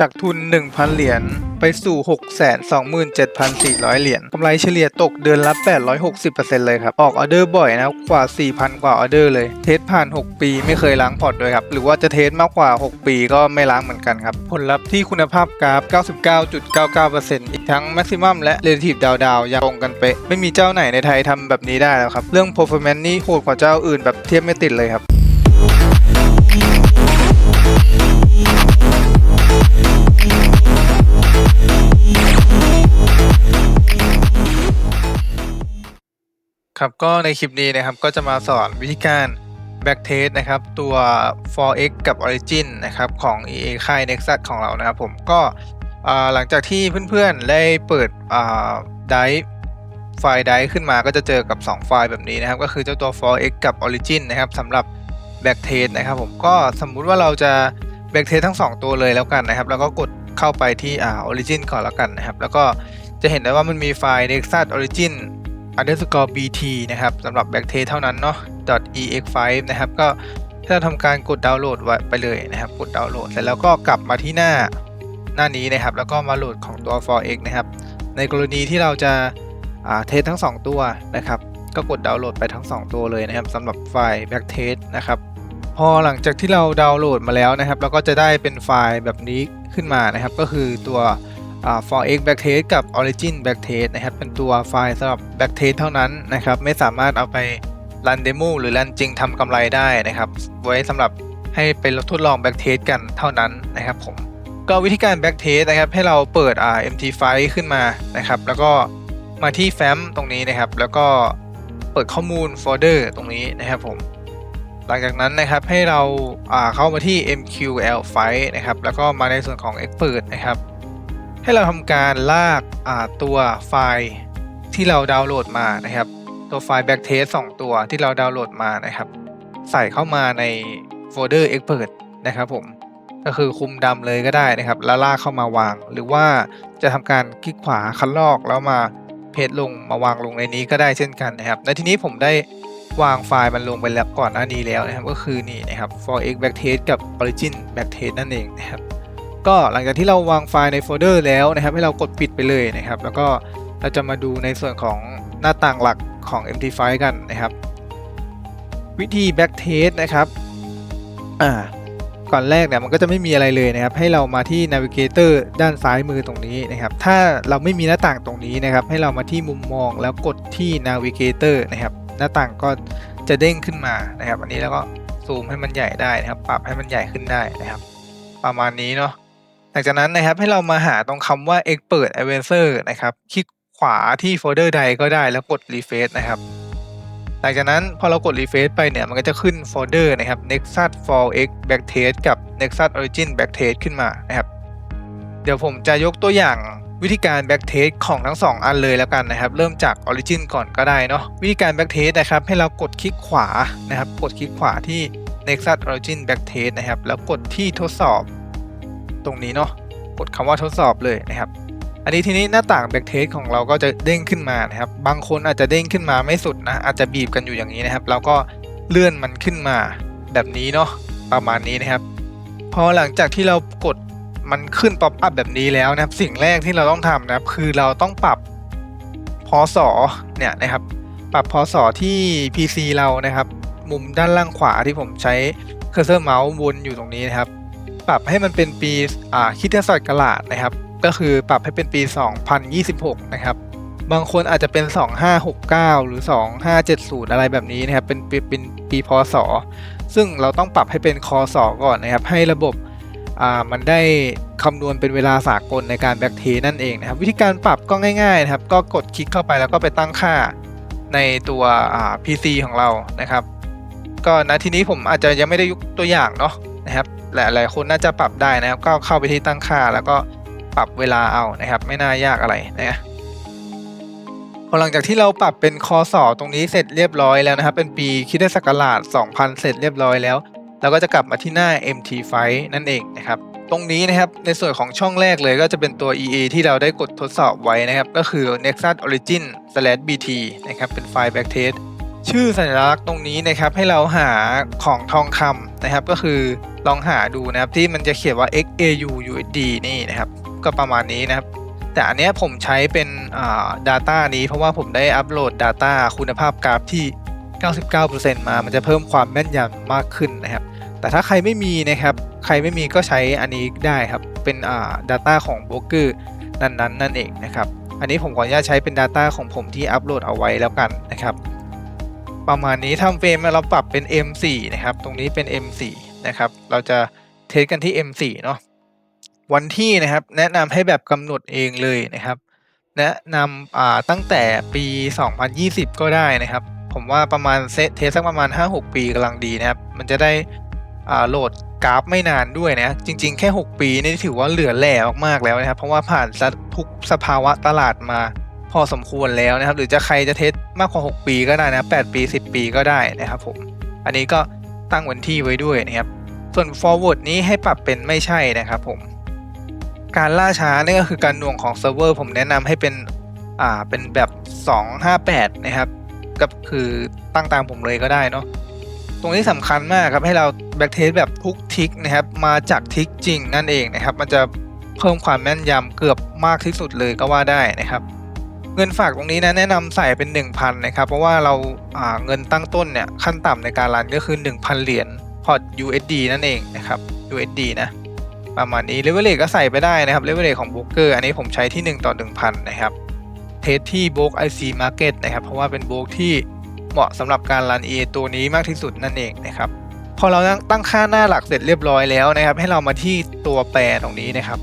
จากทุน 1,000 เหรียญไปสู่ 627,400 เหรียญกำไรเฉลี่ยตกเดือนละ 860% เลยครับ ออกออเดอร์บ่อยนะครับกว่า 4,000 กว่าออเดอร์เลย เทสผ่าน 6 ปีไม่เคยล้างพอร์ตด้วยครับ หรือว่าจะเทสมากกว่า 6 ปีก็ไม่ล้างเหมือนกันครับ ผลลัพธ์ที่คุณภาพกราฟ 99.99% อีกทั้ง Maximum และ Relative Drawdown ยังตรงกันเป๊ะไม่มีเจ้าไหนในไทยทำแบบนี้ได้แล้วครับเรื่อง Performance นี่โหดกว่าเจ้าอื่นแบบเทียบไม่ติดเลยครับครับก็ในคลิปนี้นะครับก็จะมาสอนวิธีการ backtest นะครับตัว forex กับ origin นะครับของ EA ค่าย Nexus ของเรานะครับผมก็หลังจากที่เพื่อนๆได้เปิดdrive ไฟล์ drive ขึ้นมาก็จะเจอกับ2ไฟล์แบบนี้นะครับก็คือเจ้าตัว forex กับ origin นะครับสำหรับ backtest นะครับผมก็สมมุติว่าเราจะ backtest ทั้ง2ตัวเลยแล้วกันนะครับแล้วก็กดเข้าไปที่origin ก่อนแล้วกันนะครับแล้วก็จะเห็นได้ว่ามันมีไฟล์ Nexus origin _bt นะครับสำหรับ backtest เท่านั้นเนาะ .ex5 นะครับก็ถ้าเราทำการกดดาวน์โหลดไว้ไปเลยนะครับกดดาวน์โหลดเสร็จแล้วก็กลับมาที่หน้านี้นะครับแล้วก็มาโหลดของตัว forex นะครับในกรณีที่เราจะเทสทั้ง2ตัวนะครับก็กดดาวน์โหลดไปทั้ง2ตัวเลยนะครับสำหรับไฟล์ backtest นะครับพอหลังจากที่เราดาวน์โหลดมาแล้วนะครับเราก็จะได้เป็นไฟล์แบบนี้ขึ้นมานะครับก็คือตัวforex backtest กับ origin backtest นะครับเป็นตัวไฟล์สำหรับ backtest เท่านั้นนะครับไม่สามารถเอาไปรันเดโมหรือรันจริงทำกำไรได้นะครับไว้สำหรับให้ไปทดลอง backtest กันเท่านั้นนะครับผมก็วิธีการ backtest นะครับให้เราเปิดempty file ขึ้นมานะครับแล้วก็มาที่ FAM ตรงนี้นะครับแล้วก็เปิดข้อมูลโฟลเดอร์ตรงนี้นะครับผมหลังจากนั้นนะครับให้เราเข้ามาที่ MQL file นะครับแล้วก็มาในส่วนของ expert นะครับให้เราทำการลากตัวไฟล์ที่เราดาวน์โหลดมานะครับตัวไฟล์ backtest 2 ตัวที่เราดาวน์โหลดมานะครับใส่เข้ามาในโฟลเดอร์ expert นะครับผมก็คือคุมดำเลยก็ได้นะครับแล้วลากเข้ามาวางหรือว่าจะทำการคลิกขวาคัดลอกแล้วมาเพจลงมาวางลงในนี้ก็ได้เช่นกันนะครับในที่นี้ผมได้วางไฟล์มันลงไปแล้วก่อนหน้านี้แล้วนะครับก็คือนี่นะครับ forex backtest กับ origin backtest นั่นเองนะครับก็หลังจากที่เราวางไฟล์ในโฟลเดอร์แล้วนะครับให้เรากดปิดไปเลยนะครับแล้วก็เราจะมาดูในส่วนของหน้าต่างหลักของ empty file กันนะครับวิธี backtest นะครับก่อนแรกเนี่ยมันก็จะไม่มีอะไรเลยนะครับให้เรามาที่ navigator ด้านซ้ายมือตรงนี้นะครับถ้าเราไม่มีหน้าต่างตรงนี้นะครับให้เรามาที่มุมมองแล้วกดที่ navigator นะครับหน้าต่างก็จะเด้งขึ้นมานะครับอันนี้แล้วก็ซูมให้มันใหญ่ได้นะครับปรับให้มันใหญ่ขึ้นได้นะครับประมาณนี้เนาะหลังจากนั้นนะครับให้เรามาหาตรงคำว่า expert advisor นะครับคลิกขวาที่โฟลเดอร์ใดก็ได้แล้วกด refresh นะครับหลังจากนั้นพอเรากด refresh ไปเนี่ยมันก็จะขึ้นโฟลเดอร์นะครับ Nexus forex backtest กับ Nexus origin backtest ขึ้นมานะครับเดี๋ยวผมจะยกตัวอย่างวิธีการ backtest ของทั้ง2อันเลยแล้วกันนะครับเริ่มจาก origin ก่อนก็ได้เนาะวิธีการ backtest นะครับให้เรากดคลิกขวานะครับกดคลิกขวาที่ Nexus origin backtest นะครับแล้วกดที่ทดสอบตรงนี้เนาะกดคำว่าทดสอบเลยนะครับอันนี้ทีนี้หน้าต่าง backtest ของเราก็จะเด้งขึ้นมานะครับบางคนอาจจะเด้งขึ้นมาไม่สุดนะอาจจะบีบกันอยู่อย่างนี้นะครับเราก็เลื่อนมันขึ้นมาแบบนี้เนาะประมาณนี้นะครับพอหลังจากที่เรากดมันขึ้น pop up แบบนี้แล้วนะครับสิ่งแรกที่เราต้องทำนะครับคือเราต้องปรับพศเนี่ยนะครับปรับพศที่ PC เรานะครับมุมด้านล่างขวาที่ผมใช้เคอร์เซอร์เมาส์วนอยู่ตรงนี้นะครับปรับให้มันเป็นปีคริสตศักราชนะครับก็คือปรับให้เป็นปี 2026 นะครับบางคนอาจจะเป็น 2569 หรือ 2570 อะไรแบบนี้นะครับเป็นปีพศซึ่งเราต้องปรับให้เป็นคศก่อนนะครับให้ระบบมันได้คำนวณเป็นเวลาสากลในการแบ็กเทสนั่นเองนะครับวิธีการปรับก็ง่ายๆนะครับก็กดคลิกเข้าไปแล้วก็ไปตั้งค่าในตัวPC ของเรานะครับก็ณทีนี้ผมอาจจะยังไม่ได้ยกตัวอย่างเนาะนะครับหลายๆคนน่าจะปรับได้นะครับก็เข้าไปที่ตั้งค่าแล้วก็ปรับเวลาเอานะครับไม่น่ายากอะไรนะพอหลังจากที่เราปรับเป็นคศตรงนี้เสร็จเรียบร้อยแล้วนะครับเป็นปีคริสตศักราช 2000 เสร็จเรียบร้อยแล้วเราก็จะกลับมาที่หน้า empty file นั่นเองนะครับตรงนี้นะครับในส่วนของช่องแรกเลยก็จะเป็นตัว EA ที่เราได้กดทดสอบไว้นะครับก็คือ Nexus origin /bt นะครับเป็นไฟล์ backtest ชื่อสัญลักษณ์ตรงนี้นะครับให้เราหาของทองคำนะครับก็คือลองหาดูนะครับที่มันจะเขียนว่า XAU USD นี่นะครับก็ประมาณนี้นะครับแต่อันเนี้ยผมใช้เป็นdata นี้เพราะว่าผมได้อัปโหลด data คุณภาพกราฟที่ 99% มามันจะเพิ่มความแม่นยำมากขึ้นนะครับแต่ถ้าใครไม่มีนะครับใครไม่มีก็ใช้อันนี้ได้ครับเป็นdata ของโบรกเกอร์นั้นนั่นเองนะครับอันนี้ผมขออนุญาตใช้เป็น data ของผมที่อัปโหลดเอาไว้แล้วกันนะครับประมาณนี้ทำเฟรมเราปรับเป็น M4 นะครับตรงนี้เป็น M4 นะครับเราจะเทสกันที่ M4 เนาะวันที่นะครับแนะนำให้แบบกำหนดเองเลยนะครับแนะนำตั้งแต่ปี 2020 ก็ได้นะครับผมว่าประมาณเทสสักประมาณ 5-6 ปีกำลังดีนะครับมันจะได้โหลดกราฟไม่นานด้วยนะจริงๆแค่6ปีนี่ถือว่าเหลือแหล่มากๆแล้วนะครับเพราะว่าผ่านทุกสภาวะตลาดมาพอสมควรแล้วนะครับหรือจะใครจะเทสมากกว่า6ปีก็ได้นะ8ปี10ปีก็ได้นะครับผมอันนี้ก็ตั้งวันที่ไว้ด้วยนะครับส่วน forward นี้ให้ปรับเป็นไม่ใช่นะครับผมการล่าช้านี่ก็คือการหน่วงของเซิร์ฟเวอร์ผมแนะนำให้เป็นแบบ258นะครับก็คือตั้งตามผมเลยก็ได้เนาะตรงนี้สำคัญมากครับให้เราแบ็กเทสแบบทุกทิกนะครับมาจากทิกจริงนั่นเองนะครับมันจะเพิ่มความแม่นยำเกือบมากที่สุดเลยก็ว่าได้นะครับเงินฝากตรงนี้นะแนะนำใส่เป็น 1,000 นะครับเพราะว่าเราเงินตั้งต้นเนี่ยขั้นต่ำในการรันก็คือ 1,000 เหรียญพอร์ต USD นั่นเองนะครับ USD นะประมาณนี้ leverage ก็ใส่ไปได้นะครับ leverage ของโบรกเกอร์อันนี้ผมใช้ที่1 ต่อ 1,000 นะครับเทสที่โบรก IC Market นะครับเพราะว่าเป็นโบรกที่เหมาะสำหรับการรัน EA ตัวนี้มากที่สุดนั่นเองนะครับพอเราตั้งค่าหน้าหลักเสร็จเรียบร้อยแล้วนะครับให้เรามาที่ตัวแปรตรงนี้นะครับ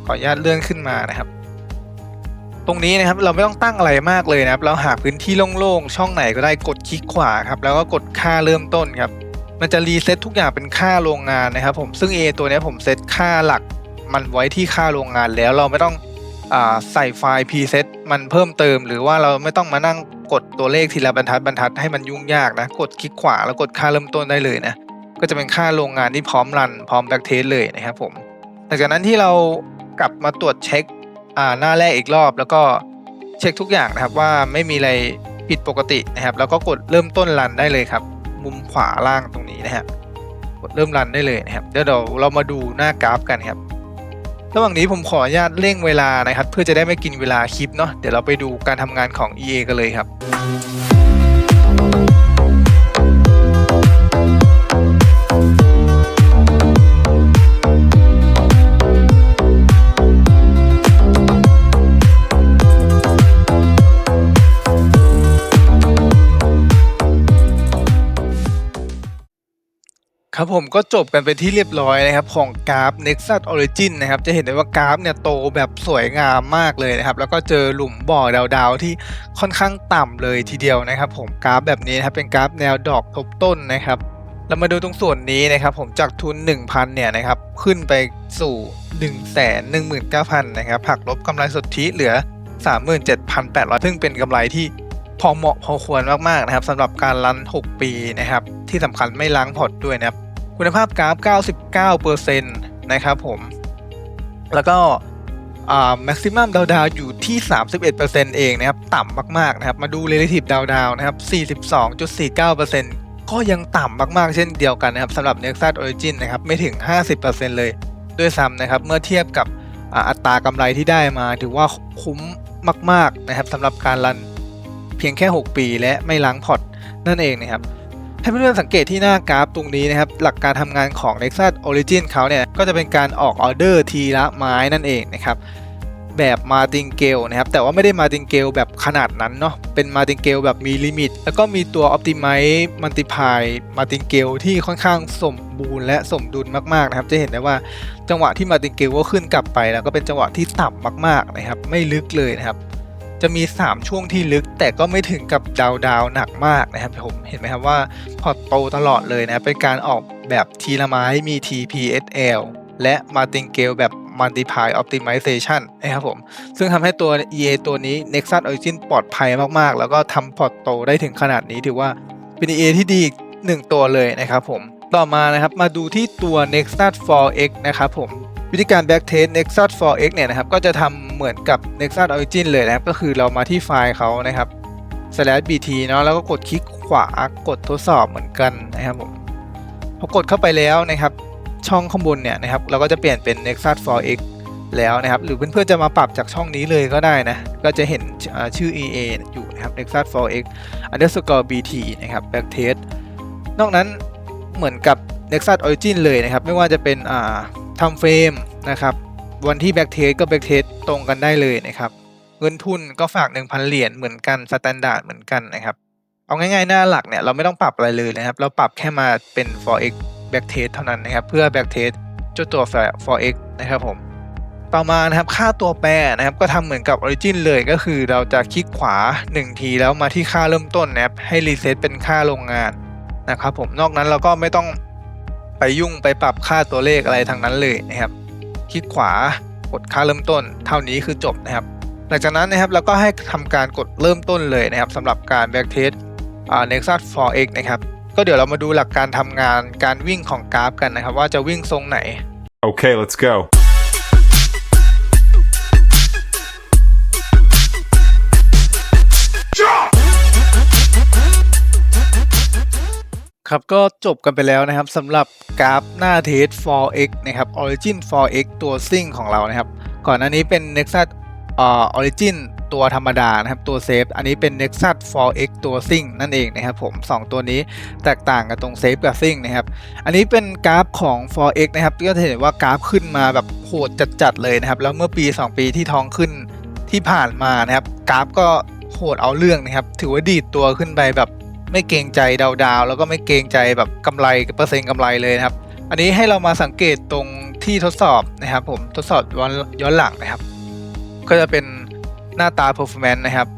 ขออนุญาตเลื่อนขึ้นมานะครับตรงนี้นะครับเราไม่ต้องตั้งอะไรมากเลยนะครับเราหาพื้นที่โล่งๆช่องไหนก็ได้กดคลิกขวาครับแล้วก็กดค่าเริ่มต้นครับมันจะรีเซ็ตทุกอย่างเป็นค่าโรงงานนะครับผมซึ่ง A ตัวนี้ผมเซตค่าหลักมันไว้ที่ค่าโรงงานแล้วเราไม่ต้องใส่ไฟล์ preset มันเพิ่มเติมหรือว่าเราไม่ต้องมานั่งกดตัวเลขทีละบรรทัดให้มันยุ่งยากนะกดคลิกขวาแล้วกดค่าเริ่มต้นได้เลยนะก็จะเป็นค่าโรงงานที่พร้อมรันพร้อมแบ็กเทสเลยนะครับผมหลังจากนั้นที่เรากลับมาตรวจเช็คหน้าแรกอีกรอบแล้วก็เช็คทุกอย่างนะครับว่าไม่มีอะไรผิดปกตินะครับแล้วก็กดเริ่มต้นรันได้เลยครับมุมขวาล่างตรงนี้นะฮะกดเริ่มรันได้เลยนะครับเดี๋ยวเรามาดูหน้ากราฟกันครับระหว่างนี้ผมขออนุญาตเร่งเวลานะครับเพื่อจะได้ไม่กินเวลาคลิปเนาะเดี๋ยวเราไปดูการทำงานของ EA กันเลยครับครับผมก็จบกันไปที่เรียบร้อยนะครับของกราฟ Nexus Origin นะครับจะเห็นได้ว่ากราฟเนี่ยโตแบบสวยงามมากเลยนะครับแล้วก็เจอหลุมบ่อดาวๆที่ค่อนข้างต่ำเลยทีเดียวนะครับผมกราฟแบบนี้นะครับเป็นกราฟแนวดอกทบต้นนะครับเรามาดูตรงส่วนนี้นะครับผมจากทุน 1,000 เนี่ยนะครับขึ้นไปสู่ 119,000 นะครับหักลบกำไรสุทธิเหลือ 37,800 ซึ่งเป็นกำไรที่พอเหมาะพอควรมากๆนะครับสำหรับการรัน6ปีนะครับที่สำคัญไม่ล้างพอร์ตด้วยนะครับคุณภาพกราฟ 99% นะครับผมแล้วก็maximum ดาวอยู่ที่ 31% เองนะครับต่ำมากๆนะครับมาดู relative ดาวนะครับ 42.49% ก็ยังต่ำมากๆเช่นเดียวกันนะครับสำหรับ Nexus Origin นะครับไม่ถึง 50% เลยด้วยซ้ำนะครับเมื่อเทียบกับอัตรากำไรที่ได้มาถือว่าคุ้มมากๆนะครับสำหรับการรันเพียงแค่6ปีและไม่ล้างพอร์ตนั่นเองนะครับให้เพื่อนๆสังเกตที่หน้ากราฟตรงนี้นะครับหลักการทำงานของ Nexus Origin เขาเนี่ยก็จะเป็นการออกออเดอร์ทีละไม้นั่นเองนะครับแบบ Martingale นะครับแต่ว่าไม่ได้ Martingale แบบขนาดนั้นเนาะเป็น Martingale แบบมีลิมิตแล้วก็มีตัว Optimize Multiply Martingale ที่ค่อนข้างสมบูรณ์และสมดุลมากๆนะครับจะเห็นได้ว่าจังหวะที่ Martingale ก็ขึ้นกลับไปแล้วก็เป็นจังหวะที่ต่ำมากๆนะครับไม่ลึกเลยนะครับจะมี3ช่วงที่ลึกแต่ก็ไม่ถึงกับดาวหนักมากนะครับผมเห็นไหมครับว่าพอร์ตโตตลอดเลยนะเป็นการออกแบบทีละไม้มี TPSL และ Martingale แบบ Multiply Optimization นะครับผมซึ่งทำให้ตัว EA ตัวนี้ Nexus Origin ปลอดภัยมากๆแล้วก็ทำพอร์ตโตได้ถึงขนาดนี้ถือว่าเป็น EA ที่ดี1ตัวเลยนะครับผมต่อมานะครับมาดูที่ตัว Nexus 4X นะครับผมวิธีการ backtest Nexus 4X เนี่ยนะครับก็จะทำเหมือนกับ Nexus Origin เลยนะครับก็คือเรามาที่ไฟล์เขานะครับ /bt เนาะแล้วก็กดคลิกขวากดทดสอบเหมือนกันนะครับผมพอกดเข้าไปแล้วนะครับช่องข้างบนเนี่ยนะครับเราก็จะเปลี่ยนเป็น Nexus 4x แล้วนะครับหรือเพื่อนๆจะมาปรับจากช่องนี้เลยก็ได้นะก็จะเห็นชื่อ EA อยู่นะครับ Nexus 4x underscore bt นะครับ backtest นอกนั้นเหมือนกับ Nexus Origin เลยนะครับไม่ว่าจะเป็นทำเฟรมนะครับวันที่ backtest ก็ backtest ตรงกันได้เลยนะครับเงินทุนก็ฝาก 1,000 เหรียญเหมือนกัน standard เหมือนกันนะครับเอาง่ายๆหน้าหลักเนี่ยเราไม่ต้องปรับอะไรเลยนะครับเราปรับแค่มาเป็น 4x backtest เท่านั้นนะครับเพื่อ backtest เจ้าตัว 4x นะครับผมต่อมานะครับค่าตัวแปรนะครับก็ทำเหมือนกับ Origin เลยก็คือเราจะคลิกขวา1ทีแล้วมาที่ค่าเริ่มต้นนะครับให้รีเซ็ตเป็นค่าโรงงานนะครับผมนอกนั้นเราก็ไม่ต้องไปยุ่งไปปรับค่าตัวเลขอะไรทั้งนั้นเลยนะครับคลิกขวากดค่าเริ่มต้นเท่านี้คือจบนะครับหลังจากนั้นนะครับเราก็ให้ทำการกดเริ่มต้นเลยนะครับสำหรับการ backtest Nexus 4x นะครับก็เดี๋ยวเรามาดูหลักการทำงานการวิ่งของกราฟกันนะครับว่าจะวิ่งทรงไหน Okay, let's go. ครับก็จบกันไปแล้วนะครับสำหรับกราฟหน้าเทส 4x นะครับ Origin 4x ตัวซิ่งของเรานะครับก่อนหน้านี้เป็น Nexus Origin ตัวธรรมดานะครับตัวเซฟอันนี้เป็น Nexus 4x ตัวซิ่งนั่นเองนะครับผม2ตัวนี้แตกต่างกันตรงเซฟกับซิ่งนะครับอันนี้เป็นกราฟของ 4x นะครับก็จะเห็นว่ากราฟขึ้นมาแบบโหดจัดๆเลยนะครับแล้วเมื่อปี2ปีที่ท้องขึ้นที่ผ่านมานะครับกราฟก็โหดเอาเรื่องนะครับถือว่าดีดตัวขึ้นไปแบบไม่เกรงใจดาวๆแล้วก็ไม่เกรงใจแบบกำไรเปอร์เซ็นต์กำไรเลยนะครับอันนี้ให้เรามาสังเกตตรงที่ทดสอบนะครับผมทดสอบย้อนหลังนะครับก็จะเป็นหน้าตา performance นะครับ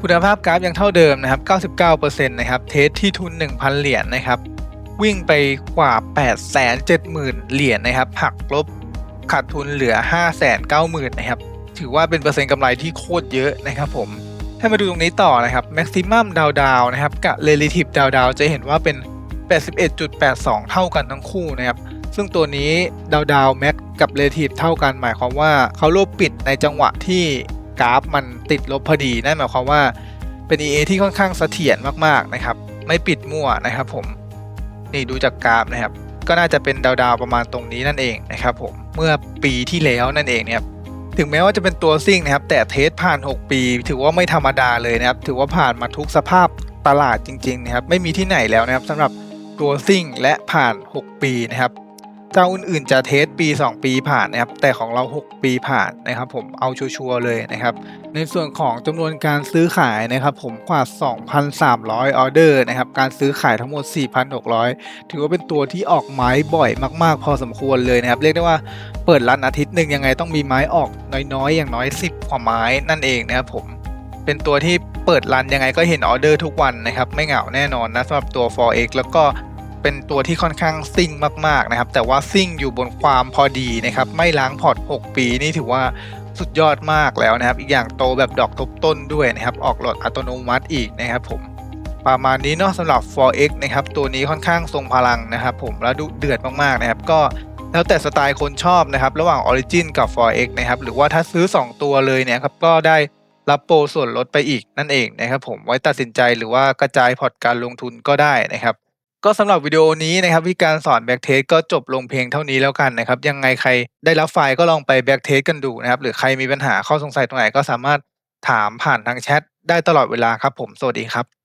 คุณภาพกราฟยังเท่าเดิมนะครับ 99% นะครับเทสที่ทุน 1,000 เหรียญนะครับวิ่งไปกว่า 870,000 เหรียญนะครับหักลบขาดทุนเหลือ 590,000 นะครับถือว่าเป็นเปอร์เซ็นต์กำไรที่โคตรเยอะนะครับผมให้มาดูตรงนี้ต่อนะครับ maximum ดาวนะครับกับ relative ดาวจะเห็นว่าเป็น 81.82 เท่ากันทั้งคู่นะครับซึ่งตัวนี้ดาวแม็กกับ relative เท่ากันหมายความว่าเขารวบปิดในจังหวะที่กราฟมันติดลบพอดีนั่นหมายความว่าเป็น EA ที่ค่อนข้างเสถียรมากๆนะครับไม่ปิดมั่วนะครับผมนี่ดูจากกราฟนะครับก็น่าจะเป็นดาวประมาณตรงนี้นั่นเองนะครับผมเมื่อปีที่แล้วนั่นเองนะครับถึงแม้ว่าจะเป็นตัวซิ่งนะครับแต่เทสผ่าน6ปีถือว่าไม่ธรรมดาเลยนะครับถือว่าผ่านมาทุกสภาพตลาดจริงๆนะครับไม่มีที่ไหนแล้วนะครับสำหรับตัวซิ่งและผ่าน6ปีนะครับเจ้าอื่นๆจะเทสปี2ปีผ่านนะครับแต่ของเรา6ปีผ่านนะครับผมเอาชัวร์เลยนะครับในส่วนของจำนวนการซื้อขายนะครับผมกว่า 2,300 ออเดอร์นะครับการซื้อขายทั้งหมด 4,600 ถือว่าเป็นตัวที่ออกไม้บ่อยมากๆพอสมควรเลยนะครับเรียกได้ว่าเปิดรันอาทิตย์หนึ่งยังไงต้องมีไม้ออกน้อยๆอย่างน้อย10กว่าไม้นั่นเองนะครับผมเป็นตัวที่เปิดรันยังไงก็เห็นออเดอร์ทุกวันนะครับไม่เหงาแน่นอนนะสำหรับตัว 4x แล้วก็เป็นตัวที่ค่อนข้างซิ่งมากๆนะครับแต่ว่าซิ่งอยู่บนความพอดีนะครับไม่ล้างพอร์ต6ปีนี่ถือว่าสุดยอดมากแล้วนะครับอีกอย่างโตแบบดอกทบต้นด้วยนะครับออกหลอดอัตโนมัติอีกนะครับผมประมาณนี้เนาะสำหรับ 4x นะครับตัวนี้ค่อนข้างทรงพลังนะครับผมแล้วดุเดือดมากๆนะครับก็แล้วแต่สไตล์คนชอบนะครับระหว่าง Origin กับ 4x นะครับหรือว่าถ้าซื้อ2ตัวเลยเนี่ยครับก็ได้รับโปรส่วนลดไปอีกนั่นเองนะครับผมไว้ตัดสินใจหรือว่ากระจายพอร์ตการลงทุนก็ได้นะครับก็สำหรับวิดีโอนี้นะครับวิธีการสอน backtest ก็จบลงเพียงเท่านี้แล้วกันนะครับยังไงใครได้รับไฟล์ก็ลองไป backtest กันดูนะครับหรือใครมีปัญหาข้อสงสัยตรงไหนก็สามารถถามผ่านทางแชทได้ตลอดเวลาครับผมสวัสดีครับ